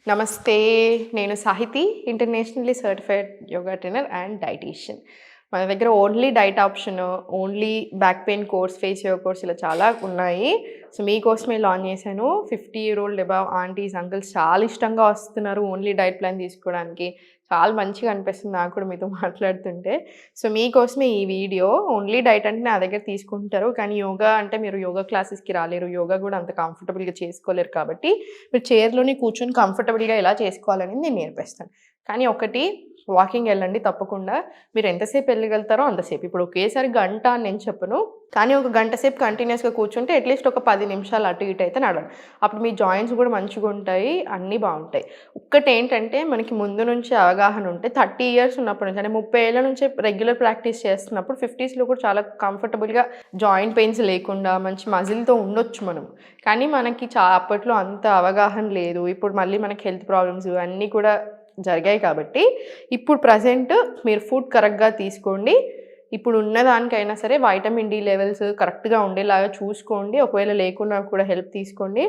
నమస్తే. నేను Sahiti, internationally certified yoga trainer and dietitian. మన దగ్గర only diet option, only back pain course, face yoga course ఇలా చాలా ఉన్నాయి. సో, మీకోసమే లాంచ్ చేశాను. 50 year old above aunties, uncles చాలా ఇష్టంగా వస్తున్నారు ఓన్లీ డైట్ ప్లాన్ తీసుకోవడానికి. చాలా మంచిగా అనిపిస్తుంది నాకు కూడా మీతో మాట్లాడుతుంటే. సో, మీకోసమే ఈ వీడియో. ఓన్లీ డైట్ అంటే నా దగ్గర తీసుకుంటారు. కానీ యోగా అంటే మీరు యోగా క్లాసెస్‌కి రాలేరు. యోగా కూడా అంత కంఫర్టబుల్‌గా చేసుకోలేరు కాబట్టి మీరు చైర్‌లోనే కూర్చొని కంఫర్టబుల్‌గా ఎలా చేసుకోవాలనేది నేను నేర్పిస్తాను. కానీ ఒకటి వాకింగ్ ఎళ్ళండి తప్పకుండా. మీరు ఎంతసేపు ఎళ్ళగలుగుతారో అంతసేపు. ఇప్పుడు ఒకేసారి గంట అని నేను చెప్పను. కానీ ఒక గంట సేపు కంటిన్యూయస్‌గా కూర్చుంటే అట్‌లీస్ట్ ఒక 10 నిమిషాలు అటు ఇటు అయితే నడవండి. అప్పుడు మీ జాయింట్స్ కూడా మంచిగుంటాయి. అన్నీ బావుంటాయి. ఒక్కటేంటంటే మనకి ముందు నుంచి అవగాహన ఉంటే 30 ఇయర్స్ ఉన్నప్పటి నుంచి అంటే 30 ఏళ్ల నుంచే రెగ్యులర్ ప్రాక్టీస్ చేస్తున్నప్పుడు 50స్‌లో కూడా చాలా కంఫర్టబుల్‌గా జాయింట్ పెయిన్స్ లేకుండా మంచి మజిల్‌తో ఉండొచ్చు మనం. కానీ మనకి అప్పట్లో అంత అవగాహన లేదు. ఇప్పుడు మళ్ళీ మనకి హెల్త్ ప్రాబ్లమ్స్ అన్నీ కూడా జరిగాయి కాబట్టి ఇప్పుడు ప్రెజెంట్ మీరు ఫుడ్ కరెక్ట్‌గా తీసుకోండి. ఇప్పుడు ఉన్నదానికైనా సరే వైటమిన్ డి లెవెల్స్ కరెక్ట్‌గా ఉండేలాగా చూసుకోండి. ఒకవేళ లేకున్నా కూడా హెల్ప్ తీసుకోండి.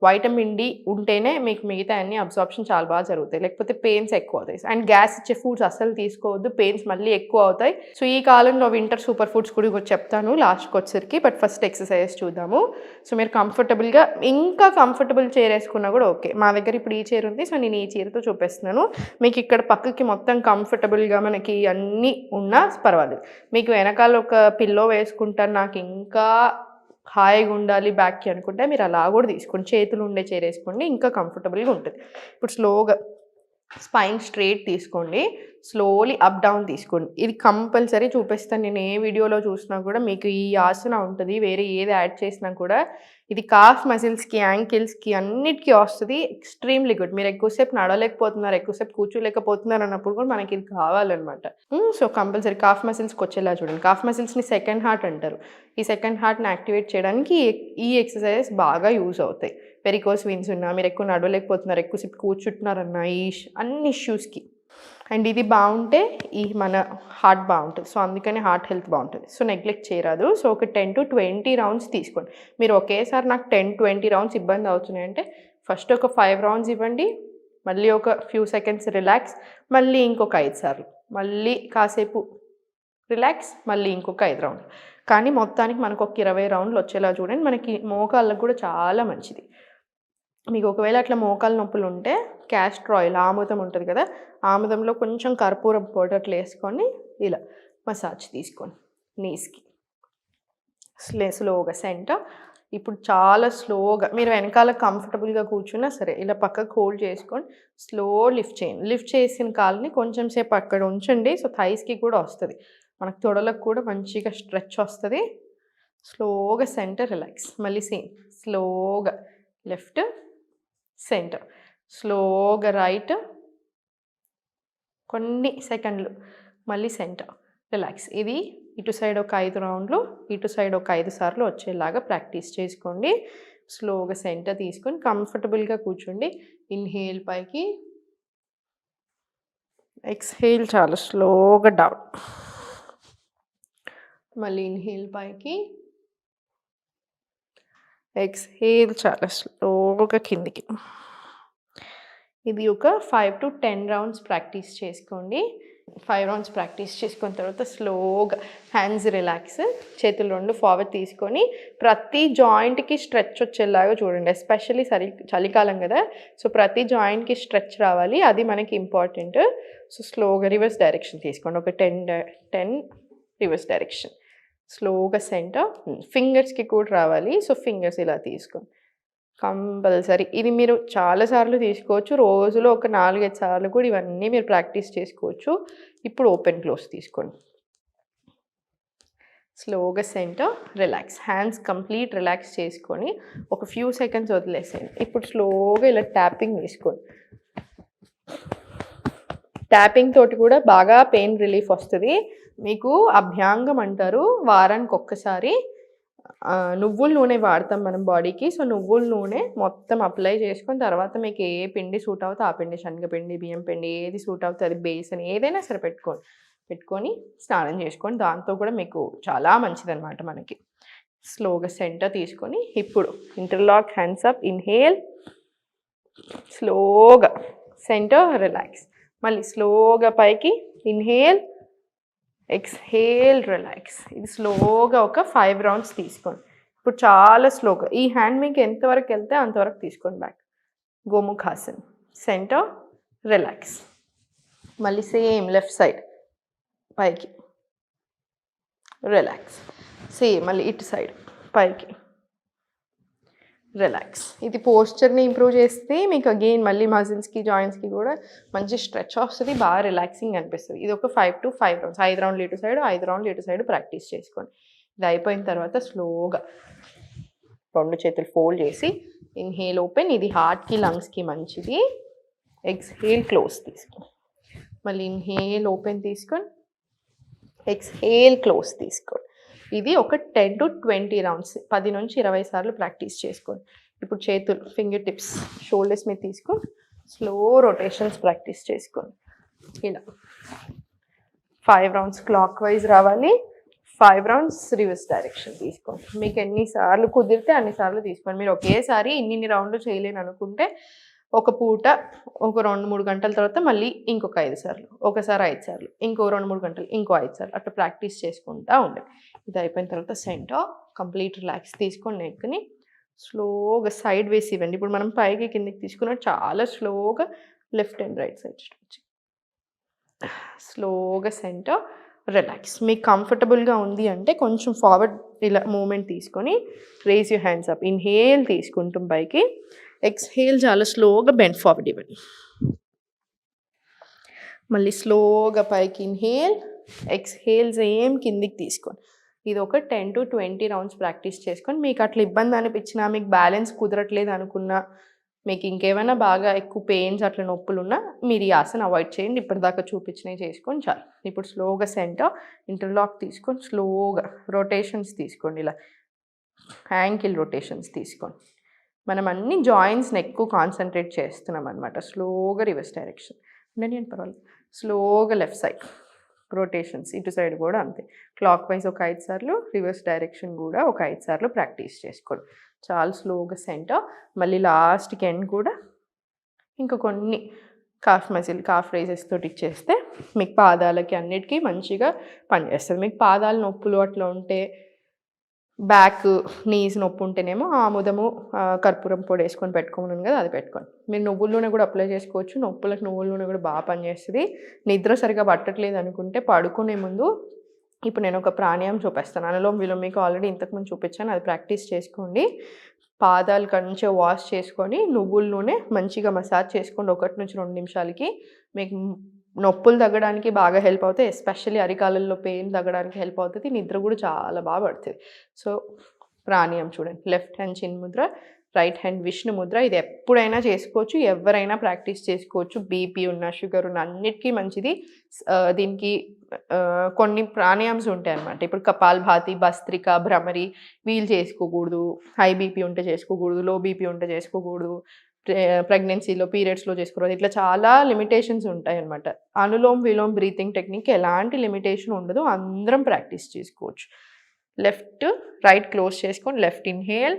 వైటమిన్ డి ఉంటేనే మీకు మిగతా అన్ని అబ్సార్ప్షన్ చాలా బాగా జరుగుతాయి. లేకపోతే పెయిన్స్ ఎక్కువవుతాయి. అండ్ గ్యాస్ ఇచ్చే ఫుడ్స్ అస్సలు తీసుకోవద్దు. పెయిన్స్ మళ్ళీ ఎక్కువ అవుతాయి. సో, ఈ కాలంలో వింటర్ సూపర్ ఫుడ్స్ కూడా చెప్తాను లాస్ట్‌కొచ్చేసరికి. బట్ ఫస్ట్ ఎక్సర్‌సైజెస్ చూద్దాము. సో, మీరు కంఫర్టబుల్‌గా ఇంకా కంఫర్టబుల్ చైర్ ఏసుకున్నా కూడా ఓకే. మా దగ్గర ఇప్పుడు ఈ చైర్ ఉంది. సో, నేను ఈ చైర్‌తో చూపిస్తున్నాను. మీకు ఇక్కడ పక్కకి మొత్తం కంఫర్టబుల్‌గా మనకి అన్నీ ఉన్నా పర్వాలేదు. మీకు వెనకాల ఒక పిల్లో వేసుకుంటాను నాకు ఇంకా హాయిగా ఉండాలి బ్యాక్‌కి అనుకుంటే మీరు అలా కూడా తీసుకోండి. చేతులు ఉండే చైర్ ఏసుకోండి. ఇంకా కంఫర్టబుల్‌గా ఉంటది. ఇప్పుడు స్లోగా స్పైన్ స్ట్రెయిట్ తీసుకోండి. స్లోలీ అప్ డౌన్ తీసుకోండి. ఇది కంపల్సరీ చూపిస్తాను. నేను ఏ వీడియోలో చూసినా కూడా మీకు ఈ ఆసన ఉంటది. వేరే ఏది యాడ్ చేసినా కూడా ఇది కాఫ్ మజిల్స్‌కి, యాంకిల్స్‌కి అన్నిటికి వస్తది. Extremely good. మీరు ఎక్కువసేపు నడవలేకపోతున్నారు, ఎక్కువసేపు కూర్చోలేకపోతున్నారు అన్నప్పుడు కూడా మనకి ఇది కావాలన్నమాట. సో, కంపల్సరీ కాఫ్ మజిల్స్‌కొచ్చేలా చూడండి. కాఫ్ మజిల్స్‌ని సెకండ్ హార్ట్ అంటారు. ఈ సెకండ్ హార్ట్‌ని యాక్టివేట్ చేయడానికి ఈ ఎక్సర్‌సైజెస్ బాగా యూజ్ అవుతాయి. వెరికోస్ వెయిన్స్ ఉన్నా, మీరు ఎక్కువ నడవలేకపోతున్నారు, ఎక్కువసేపు కూర్చుంటున్నారన్నా అన్ని ఇష్యూస్‌కి. అండ్ ఇది బావుంటే మన హార్ట్ బావుంటది. సో, అందుకని హార్ట్ హెల్త్ బావుంటది. సో, నెగ్లెక్ట్ చేయరాదు. సో, ఒక 10-20 రౌండ్స్ తీసుకోండి. మీరు ఒకేసారి నాకు 10-20 రౌండ్స్ ఇబ్బంది అవుతున్నాయంటే ఫస్ట్ ఒక 5 రౌండ్స్ ఇవ్వండి. మళ్ళీ ఒక ఫ్యూ సెకండ్స్ రిలాక్స్. మళ్ళీ ఇంకొక 5 సార్లు. మళ్ళీ కాసేపు రిలాక్స్. మళ్ళీ ఇంకొక 5 రౌండ్లు. కానీ మొత్తానికి మనకు ఒక 20 రౌండ్లు వచ్చేలా చూడండి. మనకి మోకాళ్ళకి కూడా చాలా మంచిది. మీకు ఒకవేళ అట్లా మోకాలు నొప్పులుంటే క్యాస్టర్ ఆయిల్ ఆముదం ఉంటది కదా! ఆముదంలో కొంచెం కర్పూరం పౌడర్ అట్లా ఏసుకొని ఇలా మసాజ్ తీసుకోండి నీస్‌కి. స్లోగా సెంటర్. ఇప్పుడు చాలా స్లోగా మీరు వెనకాల కంఫర్టబుల్‌గా కూర్చున్నా సరే ఇలా పక్కకు హోల్డ్ చేసుకొని స్లో లిఫ్ట్ చేయండి. లిఫ్ట్ చేసిన కాలుని కొంచెం సేపు అక్కడ ఉంచండి. సో, థైస్‌కి కూడా వస్తది. మనకు తొడలకు కూడా మంచిగా స్ట్రెచ్ వస్తది. స్లోగా సెంటర్ రిలాక్స్. మళ్ళీ సేమ్ స్లోగా లెఫ్ట్, సెంటర్. స్లోగా రైట్. కొన్ని సెకండ్లు. మళ్ళీ సెంటర్. రిలాక్స్. ఇది ఇటు సైడ్ ఒక 5 రౌండ్లు, ఇటు సైడ్ ఒక 5 సార్లు వచ్చేలాగా ప్రాక్టీస్ చేసుకోండి. స్లోగా సెంటర్ తీసుకొని కంఫర్టబుల్‌గా కూర్చోండి. ఇన్‌హేల్ పైకి. ఎక్స్‌హేల్ చాలా స్లోగా డౌన్. మళ్ళీ ఇన్‌హేల్ పైకి. ఎక్స్‌హేల్ చాలా స్లోగా కిందికి. ఇది ఒక 5-10 రౌండ్స్ ప్రాక్టీస్ చేసుకోండి. 5 రౌండ్స్ ప్రాక్టీస్ చేసుకున్న తర్వాత స్లోగా హ్యాండ్స్ రిలాక్స్. చేతులు 2 ఫార్వర్డ్ తీసుకొని ప్రతి జాయింట్‌కి స్ట్రెచ్ వచ్చేలాగా చూడండి. ఎస్పెషల్లీ చలికాలం కదా! సో, ప్రతి జాయింట్‌కి స్ట్రెచ్ రావాలి. అది మనకి ఇంపార్టెంట్. సో, స్లోగా రివర్స్ డైరెక్షన్ తీసుకోండి. ఒక 10 రివర్స్ డైరెక్షన్. స్లోగా సెంటర్. ఫింగర్స్‌కి కూడా రావాలి. సో, ఫింగర్స్ ఇలా తీసుకోండి. కంపల్సరీ. ఇది మీరు చాలా సార్లు తీసుకోవచ్చు. రోజులో ఒక 4, 5 సార్లు కూడా ఇవన్నీ మీరు ప్రాక్టీస్ చేసుకోవచ్చు. ఇప్పుడు ఓపెన్ క్లోజ్ తీసుకోండి. స్లోగా centre, relax. Hands complete relax చేసుకొని ఒక ఫ్యూ సెకండ్స్ వదిలేసేయండి. ఇప్పుడు స్లోగా ఇలా ట్యాపింగ్ తీసుకోండి. ట్యాపింగ్ తోటి కూడా బాగా పెయిన్ రిలీఫ్ వస్తది. మీకు అభ్యాంగం అంటారు. వారానికి ఒక్కసారి నువ్వుల నూనె వాడతాం మనం బాడీకి. సో, నువ్వుల నూనె మొత్తం అప్లై చేసుకొని తర్వాత మీకు ఏ పిండి సూట్ అవుతే ఆ పిండి శనగపిండి, బియ్యం పిండి ఏది సూట్ అవుతే అది బేసన్ ఏదైనా సరే పెట్టుకొని స్నానం చేసుకోండి. దాంతో కూడా మీకు చాలా మంచిదనమాట మనకి. స్లోగా సెంటర్ తీసుకొని ఇప్పుడు ఇంటర్లాక్ హ్యాండ్స్ అప్. ఇన్‌హేల్. స్లోగా సెంటర్ రిలాక్స్. మళ్ళీ స్లోగా పైకి ఇన్హేల్, ఎక్స్హేల్, రిలాక్స్. ఇది స్లోగా ఒక 5 రౌండ్స్ తీసుకోండి. ఇప్పుడు చాలా స్లోగా ఈ హ్యాండ్ మీకు ఎంతవరకు వెళ్తే అంతవరకు తీసుకోండి బ్యాక్. గోముఖాసన్, సెంటర్, రిలాక్స్. మళ్ళీ సేమ్ లెఫ్ట్ సైడ్ పైకి, రిలాక్స్. సేమ్ మళ్ళీ ఇటు సైడ్ పైకి, రిలాక్స్. ఇది పోస్చర్ని ఇంప్రూవ్ చేస్తే మీకు అగైన్ మళ్ళీ మజిల్స్కి జాయింట్స్కి కూడా మంచి స్ట్రెచ్ వస్తుంది, బాగా రిలాక్సింగ్ అనిపిస్తుంది. ఇది ఒక 5 to 5 రౌండ్స్, 5 రౌండ్లు ఇటు సైడ్, 5 రౌండ్లు ఇటు సైడ్ ప్రాక్టీస్ చేసుకోండి. ఇది అయిపోయిన తర్వాత స్లోగా 2 చేతులు ఫోల్డ్ చేసి ఇన్హేల్ ఓపెన్. ఇది హార్ట్కి లంగ్స్కి మంచిది. ఎక్స్హేల్ క్లోజ్ తీసుకోండి. మళ్ళీ ఇన్హేల్ ఓపెన్ తీసుకొని ఎక్స్హేల్ క్లోజ్ తీసుకోండి. ఇది ఒక 10 to 20 రౌండ్స్, 10 నుంచి 20 సార్లు ప్రాక్టీస్ చేసుకోండి. ఇప్పుడు చేతులు ఫింగర్ టిప్స్ షోల్డర్స్ మీద తీసుకొని స్లో రొటేషన్స్ ప్రాక్టీస్ చేసుకోండి. ఇలా 5 రౌండ్స్ క్లాక్ వైజ్ రావాలి, 5 రౌండ్స్ రివర్స్ డైరెక్షన్ తీసుకోండి. మీకు ఎన్నిసార్లు కుదిరితే అన్నిసార్లు తీసుకోండి. మీరు ఒకేసారి ఇన్ని రౌండ్లు చేయలేని అనుకుంటే ఒక పూట ఒక 2-3 గంటల తర్వాత మళ్ళీ ఇంకొక 5 సార్లు, ఒకసారి 5 సార్లు, ఇంకో 2-3 గంటలు ఇంకో 5 సార్లు అట్లా ప్రాక్టీస్ చేసుకుంటూ ఉండండి. ఇది అయిపోయిన తర్వాత సెంటర్ కంప్లీట్ రిలాక్స్ తీసుకొని నెక్ని స్లోగా సైడ్ వేసి ఇవ్వండి. ఇప్పుడు మనం పైకి కిందకి తీసుకున్న చాలా స్లోగా left and right side stretch. స్లోగా సెంటర్, రిలాక్స్. మీకు కంఫర్టబుల్గా ఉంది అంటే కొంచెం ఫార్వర్డ్ ఇలా మూమెంట్ తీసుకొని raise your hands up. Inhale తీసుకుంటాం పైకి, ఎక్స్హేల్ చాలా స్లోగా బెండ్ ఫార్వర్డ్ ఇవ్వండి. మళ్ళీ స్లోగా పైకి ఇన్హేల్, ఎక్స్హేల్ సేమ్ కిందికి తీసుకోండి. ఇది ఒక 10 to 20 రౌండ్స్ ప్రాక్టీస్ చేసుకొని మీకు అట్లా ఇబ్బంది అనిపించినా, మీకు బ్యాలెన్స్ కుదరట్లేదు అనుకున్నా, మీకు ఇంకేమైనా బాగా ఎక్కువ పెయిన్స్ అట్లా నొప్పులు ఉన్నా మీరు ఈ ఆసన అవాయిడ్ చేయండి. ఇప్పటిదాకా చూపించినవి చేసుకొని చాలు. ఇప్పుడు స్లోగా సెంటర్ ఇంటర్లాక్ తీసుకొని స్లోగా రొటేషన్స్ తీసుకోండి. ఇలా యాంకిల్ రొటేషన్స్ తీసుకోండి. మనం అన్ని జాయింట్స్ని ఎక్కువ కాన్సన్ట్రేట్ చేస్తున్నాం అనమాట. స్లోగా రివర్స్ డైరెక్షన్ నేను పర్వాలేదు. స్లోగా లెఫ్ట్ సైడ్ రొటేషన్స్, ఇటు సైడ్ కూడా అంతే. క్లాక్ వైజ్ ఒక 5 సార్లు, రివర్స్ డైరెక్షన్ కూడా ఒక 5 సార్లు ప్రాక్టీస్ చేసుకోండి. చాలా స్లోగా సెంటర్. మళ్ళీ లాస్ట్కి ఎండ్ కూడా ఇంకా కొన్ని కాఫ్ మజిల్, కాఫ్ రైజెస్ తోటి ఇచ్చేస్తే మీకు పాదాలకి అన్నిటికీ మంచిగా పనిచేస్తుంది. మీకు పాదాల నొప్పులు అట్లా ఉంటే, బ్యాక్ నీస్ నొప్పి ఉంటేనేమో ఆముదము కర్పూరం పొడి వేసుకొని పెట్టుకోమన్నాను కదా, అది పెట్టుకోండి. మీరు నువ్వుల నూనె కూడా అప్లై చేసుకోవచ్చు. నొప్పులకు నువ్వుల నూనె కూడా బాగా పనిచేస్తుంది. నిద్ర సరిగా పట్టట్లేదు అనుకుంటే పడుకునే ముందు ఇప్పుడు నేను ఒక ప్రాణాయామం చూపిస్తాను. అనులోమ విలోమ మీకు ఆల్రెడీ ఇంతకుముందు చూపించాను, అది ప్రాక్టీస్ చేసుకోండి. పాదాలు మంచిగా వాష్ చేసుకొని నువ్వుల నూనె మంచిగా మసాజ్ చేసుకోండి 1 నుంచి 2 నిమిషాలకి. మీకు నొప్పులు తగ్గడానికి బాగా హెల్ప్ అవుతాయి. ఎస్పెషల్లీ అరికాలలో పెయిన్ తగ్గడానికి హెల్ప్ అవుతుంది. నిద్ర కూడా చాలా బాగా పడుతుంది. సో ప్రాణాయామం చూడండి. లెఫ్ట్ హ్యాండ్ చిన్ ముద్ర, రైట్ హ్యాండ్ విష్ణు ముద్ర. ఇది ఎప్పుడైనా చేసుకోవచ్చు, ఎవరైనా ప్రాక్టీస్ చేసుకోవచ్చు. బీపీ ఉన్న, షుగర్ ఉన్న అన్నిటికీ మంచిది. దీనికి కొన్ని ప్రాణాయామ్స్ ఉంటాయి అన్నమాట. ఇప్పుడు కపాల్భాతి, భస్త్రిక, భ్రమరి వీళ్ళు చేసుకోకూడదు. హై బీపీ ఉంటే చేసుకోకూడదు, లో బీపీ ఉంటే చేసుకోకూడదు, ప్రెగ్నెన్సీలో పీరియడ్స్లో చేసుకోకూడదు. ఇట్లా చాలా లిమిటేషన్స్ ఉంటాయి అన్నమాట. అనులోమ్ విలోమ్ బ్రీతింగ్ టెక్నిక్ ఎలాంటి లిమిటేషన్ ఉండదు, అందరం ప్రాక్టీస్ చేసుకోవచ్చు. లెఫ్ట్ రైట్ క్లోజ్ చేసుకొని left inhale,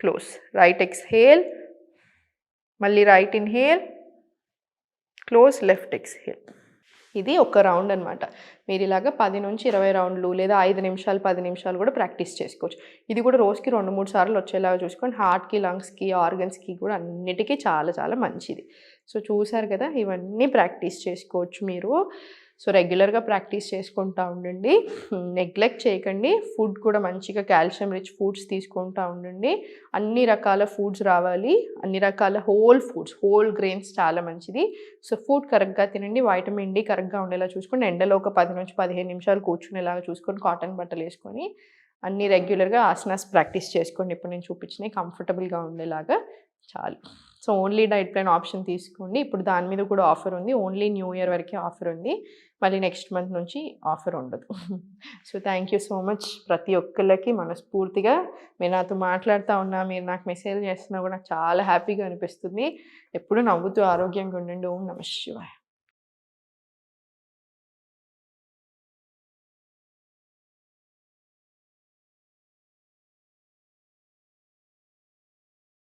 close, right exhale, మళ్ళీ right inhale, close, left exhale. ఇది ఒక రౌండ్ అనమాట. మీరు ఇలాగ 10 నుంచి 20 రౌండ్లు లేదా 5 నిమిషాలు 10 నిమిషాలు కూడా ప్రాక్టీస్ చేసుకోవచ్చు. ఇది కూడా రోజుకి 2-3 సార్లు వచ్చేలాగా చూసుకొని హార్ట్కి, లంగ్స్కి, ఆర్గన్స్కి కూడా అన్నిటికీ చాలా చాలా మంచిది. సో చూసారు కదా, ఇవన్నీ ప్రాక్టీస్ చేసుకోవచ్చు మీరు. సో రెగ్యులర్గా ప్రాక్టీస్ చేసుకుంటూ ఉండండి, నెగ్లెక్ట్ చేయకండి. ఫుడ్ కూడా మంచిగా కాల్షియం రిచ్ ఫుడ్స్ తీసుకుంటూ ఉండండి. అన్ని రకాల ఫుడ్స్ రావాలి, అన్ని రకాల హోల్ ఫుడ్స్, హోల్ గ్రెయిన్స్ చాలా మంచిది. సో ఫుడ్ కరెక్ట్గా తినండి, వైటమిన్ డి కరెక్ట్గా ఉండేలా చూసుకొని, ఎండలో ఒక 10 నుంచి 15 నిమిషాలు కూర్చునేలాగా చూసుకొని, కాటన్ బట్టలు వేసుకొని అన్ని రెగ్యులర్గా ఆసనాస్ ప్రాక్టీస్ చేసుకోండి. ఇప్పుడు నేను చూపించినవి కంఫర్టబుల్గా ఉండేలాగా చాలు. So only diet plan option తీసుకోండి. ఇప్పుడు దాని మీద కూడా ఆఫర్ ఉంది, ఓన్లీ న్యూ ఇయర్ వరకే ఆఫర్ ఉంది, మళ్ళీ నెక్స్ట్ మంత్ నుంచి ఆఫర్ ఉండదు. So thank you so much ప్రతి ఒక్కళ్ళకి మనస్ఫూర్తిగా. మీరు నాతో మాట్లాడుతూ ఉన్నా, మీరు నాకు మెసేజ్ చేస్తున్నా కూడా నాకు చాలా హ్యాపీగా అనిపిస్తుంది. ఎప్పుడు నవ్వుతూ ఆరోగ్యంగా ఉండండి. ఓం నమః శివాయ.